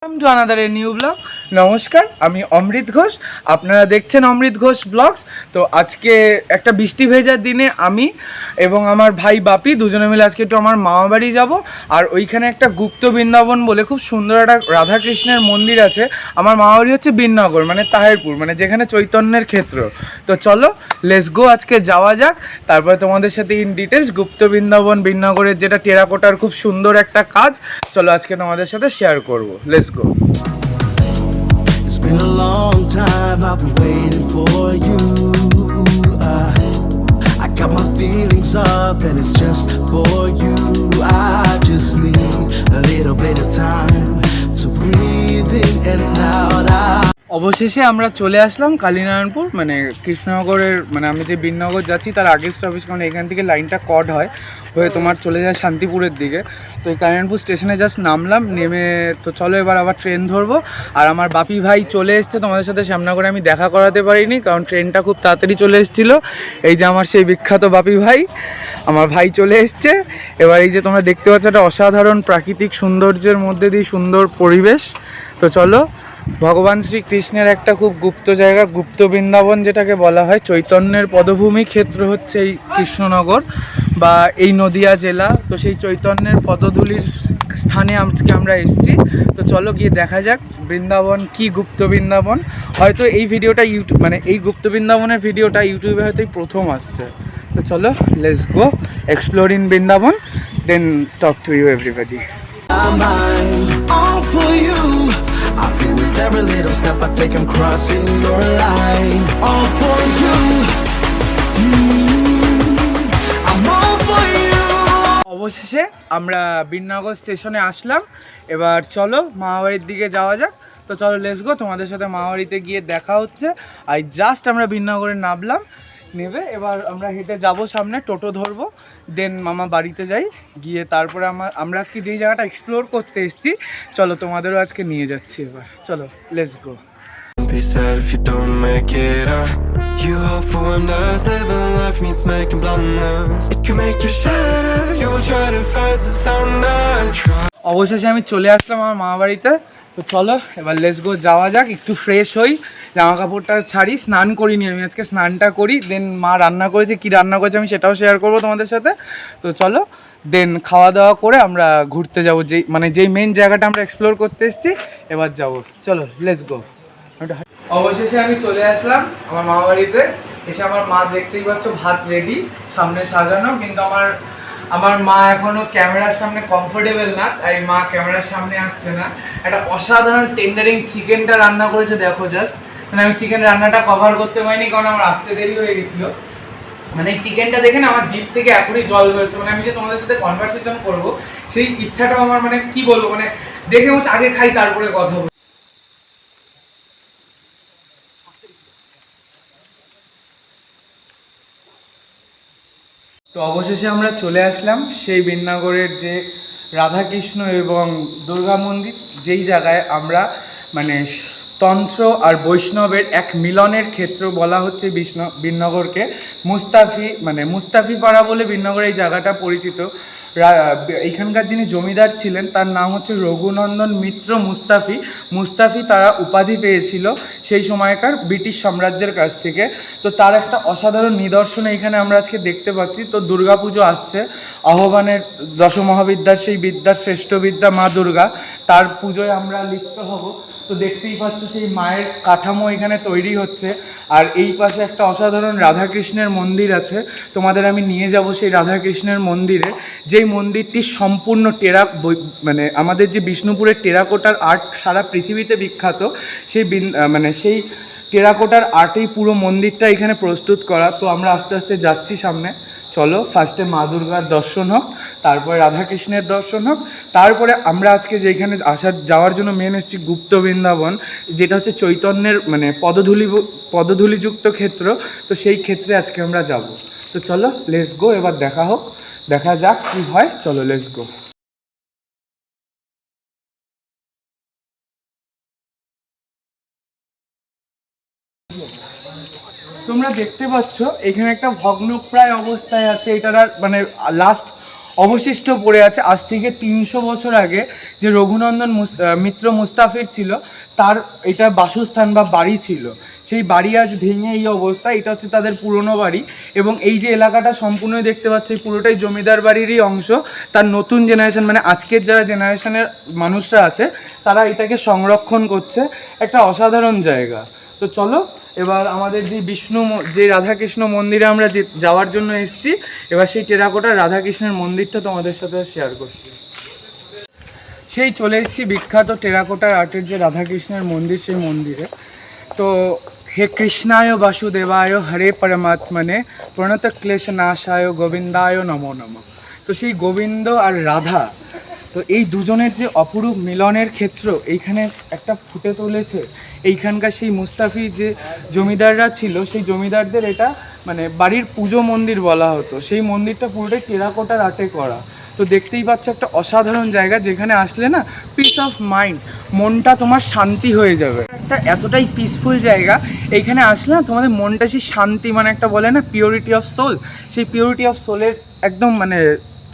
To another a new blog. নমস্কার, আমি অমৃত ঘোষ, আপনারা দেখছেন অমৃত ঘোষ ব্লগস। তো আজকে একটা বৃষ্টি ভেজার দিনে আমি এবং আমার ভাই বাপি দুজনে মিলে আজকে একটু আমার মামা বাড়ি যাবো। আর ওইখানে একটা গুপ্ত বৃন্দাবন বলে খুব সুন্দর একটা রাধাকৃষ্ণের মন্দির আছে। আমার মামা বাড়ি হচ্ছে বিননগর, মানে তাহেরপুর, মানে যেখানে চৈতন্যের ক্ষেত্র। তো চলো লেটস গো, আজকে যাওয়া যাক। তারপরে তোমাদের সাথে ইন ডিটেলস গুপ্ত বৃন্দাবন, বিননগরের যেটা টেরাকোটার খুব সুন্দর একটা কাজ, চলো আজকে তোমাদের সাথে শেয়ার করবো। Let's go. It's been a long time I've been waiting for you. I got my feelings up and it's just for you. I just need a little bit of time to breathe in and out. অবশেষে আমরা চলে আসলাম কালীনারায়ণপুর, মানে কৃষ্ণনগরের, মানে আমি যে বিননগর যাচ্ছি তার আগের স্টপেজ, কারণ এখান থেকে লাইনটা কট হয়ে তোমার চলে যায় শান্তিপুরের দিকে। তো এই কালীনারায়ণপুর স্টেশনে জাস্ট নামলাম, নেমে তো চলো এবার আবার ট্রেন ধরবো। আর আমার বাপি ভাই চলে এসছে, তোমাদের সাথে শ্যামনগরে আমি দেখা করাতে পারিনি কারণ ট্রেনটা খুব তাড়াতাড়ি চলে এসেছিলো। এই যে আমার সেই বিখ্যাত বাপি ভাই, আমার ভাই চলে এসছে। এবার এই যে তোমরা দেখতে পাচ্ছ একটা অসাধারণ প্রাকৃতিক সৌন্দর্যের মধ্যে দিয়ে সুন্দর পরিবেশ। তো চলো, ভগবান শ্রীকৃষ্ণের একটা খুব গুপ্ত জায়গা, গুপ্ত বৃন্দাবন যেটাকে বলা হয়, চৈতন্যের পদভূমি ক্ষেত্র হচ্ছে এই কৃষ্ণনগর বা এই নদিয়া জেলা। তো সেই চৈতন্যের পদধূলির স্থানে আজকে আমরা এসেছি। তো চলো গিয়ে দেখা যাক বৃন্দাবন কি, গুপ্ত বৃন্দাবন। হয়তো এই ভিডিওটা ইউটিউব, মানে এই গুপ্ত বৃন্দাবনের ভিডিওটা ইউটিউবে হয়তো প্রথম আসছে। তো চলো let's go explore in Vrindavan, then talk to you everybody. All for you. I feel with every little step I take, I'm crossing your line. All for you. I'm all for you. অবশেষে আমরা বিননগর স্টেশনে আসলাম। এবার চলো মামাবাড়ির দিকে যাওয়া যাক। তো চলো লেটস গো, তোমাদের সাথে মামাবাড়িতে গিয়ে দেখা হচ্ছে। আর জাস্ট আমরা বিননগরে নামলাম, নেবে এবার আমরা হেঁটে যাব সামনে, টোটো ধরবো, দেন মামা বাড়িতে যাই। গিয়ে তারপরে আমরা আজকে যেই জায়গাটা এক্সপ্লোর করতে এসেছি, চলো তোমাদেরও আজকে নিয়ে যাচ্ছি। এবার চলো let's go. Be sad if you don't make it out. You hope for wonders, living life means making blunders. It can make you shatter, you will try to fight the thunders. অবশেষে আমি চলে আসলাম আমার মামা বাড়িতে। তো চলো এবার let's go, যাওয়া যাক, একটু ফ্রেশ হই, জামা কাপড়টা ছাড়ি। স্নান করিনি আমি আজকে, স্নানটা করি, দেন মা রান্না করেছে, কী রান্না করেছে আমি সেটাও শেয়ার করবো তোমাদের সাথে। তো চলো দেন খাওয়া দাওয়া করে আমরা ঘুরতে যাবো, যেই মেন জায়গাটা আমরা এক্সপ্লোর করতে এসেছি এবার যাবো। চলো লেটস গো। অবশেষে আমি চলে আসলাম আমার মামা বাড়িতে। এসে আমার মা, দেখতেই পাচ্ছ, ভাত রেডি, সামনে সাজানো, কিন্তু আমার মা এখনো ক্যামেরার সামনে কমফোর্টেবল না, তাই মা ক্যামেরার সামনে আসছে না। একটা অসাধারণ টেন্ডারিং চিকেনটা রান্না করেছে, দেখো জাস্ট। মানে আমি চিকেন রান্নাটা কভার করতে পারিনি কারণ আমার আসতে দেরি হয়ে গেছিলো। মানে এই চিকেনটা দেখে না আমার জিভ থেকে এখনই জল বেরোচ্ছে। মানে আমি যে তোমাদের সাথে কনভারসেশন করবো সেই ইচ্ছাটাও আমার, মানে কি বলবো, মানে দেখে হচ্ছে আগে খাই তারপরে কথা বলবো। তো অবশেষে আমরা চলে আসলাম সেই বিননগরের যে রাধাকৃষ্ণ এবং দুর্গা মন্দির, যেই জায়গায় আমরা, মানে তন্ত্র আর বৈষ্ণবের এক মিলনের ক্ষেত্র বলা হচ্ছে বিননগরকে। মুস্তাফি পাড়া বলে বিননগর এই জায়গাটা পরিচিত। এইখানকার যিনি জমিদার ছিলেন তার নাম হচ্ছে রঘুনন্দন মিত্র মুস্তাফি তারা উপাধি পেয়েছিল সেই সময়কার ব্রিটিশ সাম্রাজ্যের কাছ থেকে। তো তার একটা অসাধারণ নিদর্শন এখানে আমরা আজকে দেখতে পাচ্ছি। তো দুর্গাপুজো আসছে, আহ্বানের দশমহাবিদ্যার সেই বিদ্যার শ্রেষ্ঠ বিদ্যা মা দুর্গা, তার পুজোয় আমরা লিপ্ত হব। তো দেখতেই পাচ্ছ সেই মায়ের কাঠামো এখানে তৈরি হচ্ছে। আর এই পাশে একটা অসাধারণ রাধাকৃষ্ণের মন্দির আছে, তোমাদের আমি নিয়ে যাব সেই রাধাকৃষ্ণের মন্দিরে। যেই মন্দিরটি সম্পূর্ণ মানে আমাদের যে বিষ্ণুপুরের টেরাকোটার আর্ট সারা পৃথিবীতে বিখ্যাত, সেই টেরাকোটার আর্টেই পুরো মন্দিরটা এখানে প্রস্তুত করা। তো আমরা আস্তে আস্তে যাচ্ছি সামনে। চলো ফার্স্টে মা দুর্গার দর্শন হোক, তারপরে রাধাকৃষ্ণের দর্শন হোক, তারপরে আমরা আজকে যেখানে যাওয়ার জন্য মেন এসেছি গুপ্ত বৃন্দাবন, যেটা হচ্ছে চৈতন্যের মানে পদধূলিযুক্ত ক্ষেত্র। তো সেই ক্ষেত্রে আজকে আমরা যাব। তো চলো লেটস গো, এবার দেখা যাক কি হয়। চলো লেটস গো। তোমরা দেখতে পাচ্ছ এখানে একটা ভগ্নপ্রায় অবস্থায় আছে, এটার আর মানে লাস্ট অবশিষ্ট পড়ে আছে। আজ থেকে 300 বছর আগে যে রঘুনন্দন মিত্র মুস্তাফির ছিল, তার এটা বাসস্থান বা বাড়ি ছিল। সেই বাড়ি আজ ভেঙে এই অবস্থা। এটা হচ্ছে তাদের পুরনো বাড়ি, এবং এই যে এলাকাটা সম্পূর্ণই দেখতে পাচ্ছ, এই পুরোটাই জমিদার বাড়িরই অংশ। তার নতুন জেনারেশন, মানে আজকের যারা জেনারেশনের মানুষরা আছে, তারা এটাকে সংরক্ষণ করছে। একটা অসাধারণ জায়গা। তো চলো এবার আমাদের যে রাধাকৃষ্ণ মন্দিরে আমরা যাওয়ার জন্য এসেছি, এবার সেই টেরাকোটার রাধাকৃষ্ণের মন্দিরটা তোমাদের সাথে শেয়ার করছি। সেই চলে এসেছি বিখ্যাত টেরাকোটার আর্টের যে রাধাকৃষ্ণের মন্দির, সেই মন্দিরে। তো হে কৃষ্ণায় বাসুদেবায় হরে পরমাত্মনে প্রণত ক্লেশ নাশায় গোবিন্দায় নমো নমঃ। তো সেই গোবিন্দ আর রাধা, তো এই দুজনের যে অপরূপ মিলনের ক্ষেত্র এইখানে একটা ফুটে তুলেছে। এইখানকার সেই মুস্তাফি যে জমিদাররা ছিল, সেই জমিদারদের এটা মানে বাড়ির পুজো মন্দির বলা হতো। সেই মন্দিরটা পুরোটাই টেরাকোটার আর্টে করা। তো দেখতেই পাচ্ছ একটা অসাধারণ জায়গা, যেখানে আসলে না পিস অফ মাইন্ড, মনটা তোমার শান্তি হয়ে যাবে। একটা এতটাই পিসফুল জায়গা, এইখানে আসলে না তোমাদের মনটা সেই শান্তি, মানে একটা বলে না পিওরিটি অফ সোল, সেই পিওরিটি অফ সোলের একদম মানে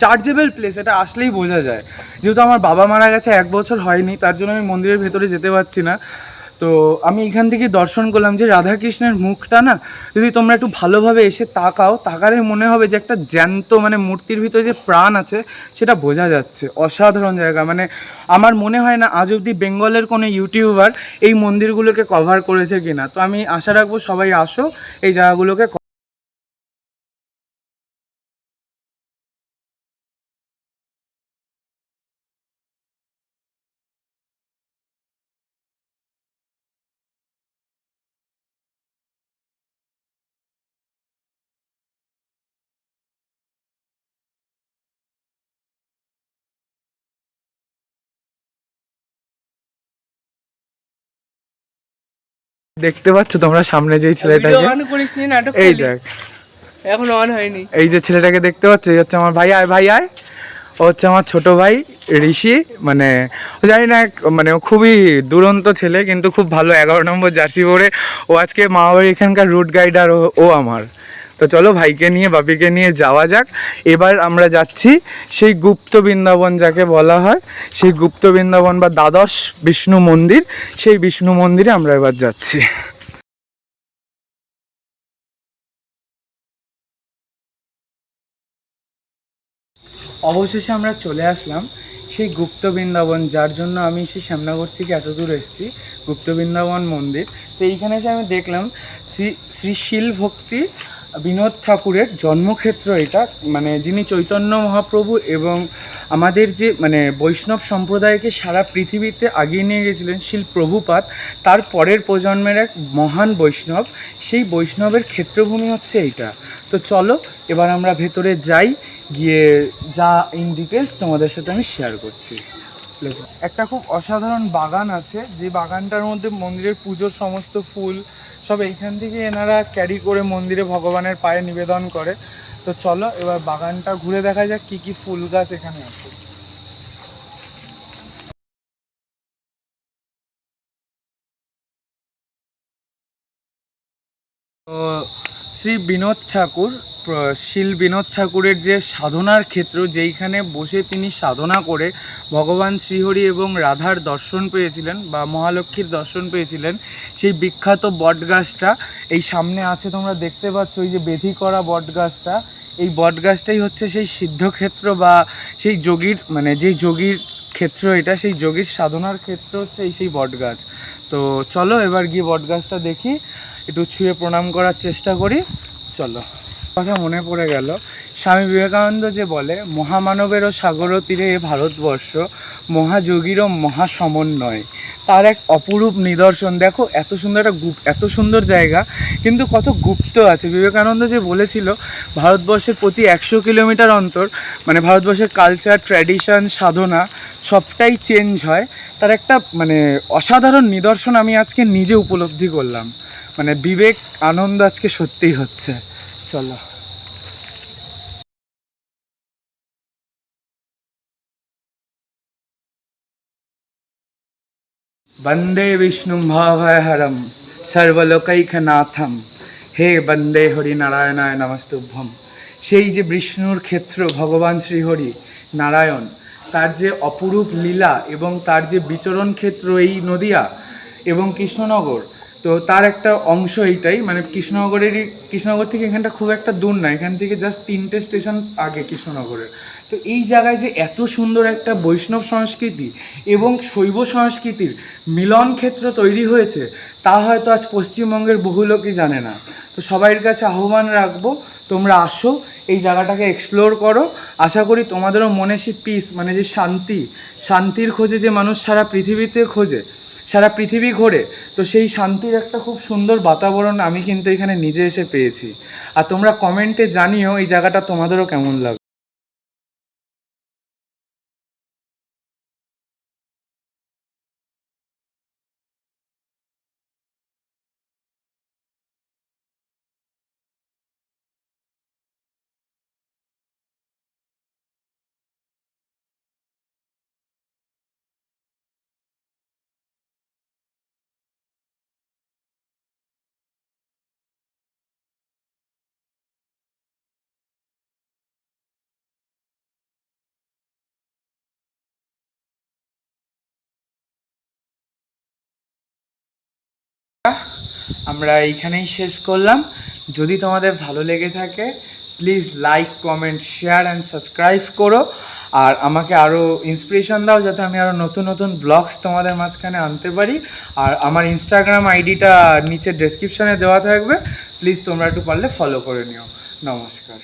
চার্জেবল প্লেস। এটা আসলেই বোঝা যায়। যেহেতু আমার বাবা মারা গেছে 1 বছর হয়নি, তার জন্য আমি মন্দিরের ভেতরে যেতে পারছি না। তো আমি এখান থেকে দর্শন করলাম যে রাধাকৃষ্ণের মুখটা না, যদি তোমরা একটু ভালোভাবে এসে তাকালে মনে হবে যে একটা জ্যান্ত মানে মূর্তির ভিতরে যে প্রাণ আছে সেটা বোঝা যাচ্ছে। অসাধারণ জায়গা। মানে আমার মনে হয় না আজ অবধি বেঙ্গলের কোনো ইউটিউবার এই মন্দিরগুলোকে কভার করেছে কিনা। তো আমি আশা রাখবো সবাই আসো এই জায়গাগুলোকে। দেখতে পাচ্ছ তোমরা সামনে যেই ছেলেটাকে, এই দেখ, এখন অন হয়নি। এই যে ছেলেটাকে দেখতে পাচ্ছ, এই হচ্ছে আমার ভাই। আয় ও হচ্ছে আমার ছোট ভাই ঋষি। মানে জানি না, মানে ও খুবই দুরন্ত ছেলে, কিন্তু খুব ভালো। 11 নম্বর জার্সি পরে ও আজকে মামাবাড়ি এখানকার রুট গাইডার ও আমার। তো চলো ভাইকে নিয়ে বাপিকে নিয়ে যাওয়া যাক। এবার আমরা যাচ্ছি সেই গুপ্ত বৃন্দাবন যাকে বলা হয়, সেই গুপ্ত বৃন্দাবন বা দ্বাদশ বিষ্ণু মন্দির, সেই বিষ্ণু মন্দিরে আমরা এবার যাচ্ছি। অবশেষে আমরা চলে আসলাম সেই গুপ্ত বৃন্দাবন, যার জন্য আমি সেই শ্যামনগর থেকে এত দূর এসেছি, গুপ্ত বৃন্দাবন মন্দির। তো এইখানে এসে আমি দেখলাম শ্রী শিল ভক্তি বিনোদ ঠাকুরের জন্মক্ষেত্র এটা, মানে যিনি চৈতন্য মহাপ্রভু এবং আমাদের যে মানে বৈষ্ণব সম্প্রদায়কে সারা পৃথিবীতে আগিয়ে নিয়ে গেছিলেন শিল প্রভুপাদ, তার পরের প্রজন্মের এক মহান বৈষ্ণব। সেই বৈষ্ণবের ক্ষেত্রভূমি হচ্ছে এইটা। তো চলো এবার আমরা ভেতরে যাই, গিয়ে যা ইন ডিটেলস তোমাদের সাথে আমি শেয়ার করছি। একটা খুব অসাধারণ বাগান আছে, যে বাগানটার মধ্যে মন্দিরের পুজোর সমস্ত ফুল সব এইখান থেকে এনারা ক্যারি করে মন্দিরে ভগবানের পায়ে নিবেদন করে। তো চলো এবার বাগানটা ঘুরে দেখা যাক কি কি ফুল গাছ এখানে আছে। তো শ্রী বিনোদ ঠাকুর, শিল বিনোদ ঠাকুরের যে সাধনার ক্ষেত্র, যেইখানে বসে তিনি সাধনা করে ভগবান শ্রীহরি এবং রাধার দর্শন পেয়েছিলেন বা মহালক্ষ্মীর দর্শন পেয়েছিলেন, সেই বিখ্যাত বটগাছটা এই সামনে আছে, তোমরা দেখতে পাচ্ছ ওই যে বেধি করা বটগাছটা। এই বটগাছটাই হচ্ছে সেই সিদ্ধক্ষেত্র বা সেই যোগীর, মানে যেই যোগীর ক্ষেত্র এটা, সেই যোগীর সাধনার ক্ষেত্র হচ্ছে এই সেই বটগাছ। তো চলো এবার গিয়ে বটগাছটা দেখি, একটু ছুঁয়ে প্রণাম করার চেষ্টা করি। চলো। কথা মনে পড়ে গেল, স্বামী বিবেকানন্দ যে বলে, মহামানবেরও সাগর তীরে ভারতবর্ষ, মহাযোগীরও মহাসমন্বয়। তার এক অপরূপ নিদর্শন। দেখো এত সুন্দর একটা এত সুন্দর জায়গা, কিন্তু কত গুপ্ত আছে। বিবেকানন্দ যে বলেছিল ভারতবর্ষের প্রতি 100 কিলোমিটার অন্তর, মানে ভারতবর্ষের কালচার, ট্র্যাডিশন, সাধনা সবটাই চেঞ্জ হয়। তার একটা মানে অসাধারণ নিদর্শন আমি আজকে নিজে উপলব্ধি করলাম। মানে বিবেক আনন্দ আজকে সত্যিই হচ্ছে। চলো। বন্দে বিষ্ণু ভয়হরম সর্বলোকৈকনাথম, হে বন্দে হরিনারায়ণায় নমস্তুভ্যম। সেই যে বিষ্ণুর ক্ষেত্র ভগবান শ্রীহরি নারায়ণ, তার যে অপরূপ লীলা এবং তার যে বিচরণ ক্ষেত্র এই নদিয়া এবং কৃষ্ণনগর, তো তার একটা অংশ এইটাই, মানে কৃষ্ণনগর থেকে এখানটা খুব একটা দূর না, এখান থেকে জাস্ট 3টে স্টেশন আগে কৃষ্ণনগরের। তো এই জায়গায় যে এত সুন্দর একটা বৈষ্ণব সংস্কৃতি এবং শৈব সংস্কৃতির মিলন ক্ষেত্র তৈরি হয়েছে, তা হয়তো আজ পশ্চিমবঙ্গের বহু লোকই জানে না। তো সবাইয়ের কাছে আহ্বান রাখবো, তোমরা আসো, এই জায়গাটাকে এক্সপ্লোর করো। আশা করি তোমাদেরও মনে সে পিস, মানে যে শান্তির খোঁজে যে মানুষ সারা পৃথিবীতে খোঁজে, সারা পৃথিবী ঘোরে, তো সেই শান্তির একটা খুব সুন্দর বাতাবরণ আমি কিন্তু এখানে নিজে এসে পেয়েছি। আর তোমরা কমেন্টে জানিও এই জায়গাটা তোমাদেরও কেমন লাগে। আমরা এইখানেই শেষ করলাম। যদি তোমাদের ভালো লেগে থাকে please like, comment, share and subscribe করো। আর আমাকে আরও ইন্সপিরেশন দাও যাতে আমি আরও নতুন নতুন ব্লগস তোমাদের মাঝখানে আনতে পারি। আর আমার ইনস্টাগ্রাম আইডিটা নিচে ডেসক্রিপশানে দেওয়া থাকবে, প্লিজ তোমরা একটু পারলে ফলো করে নিও। নমস্কার।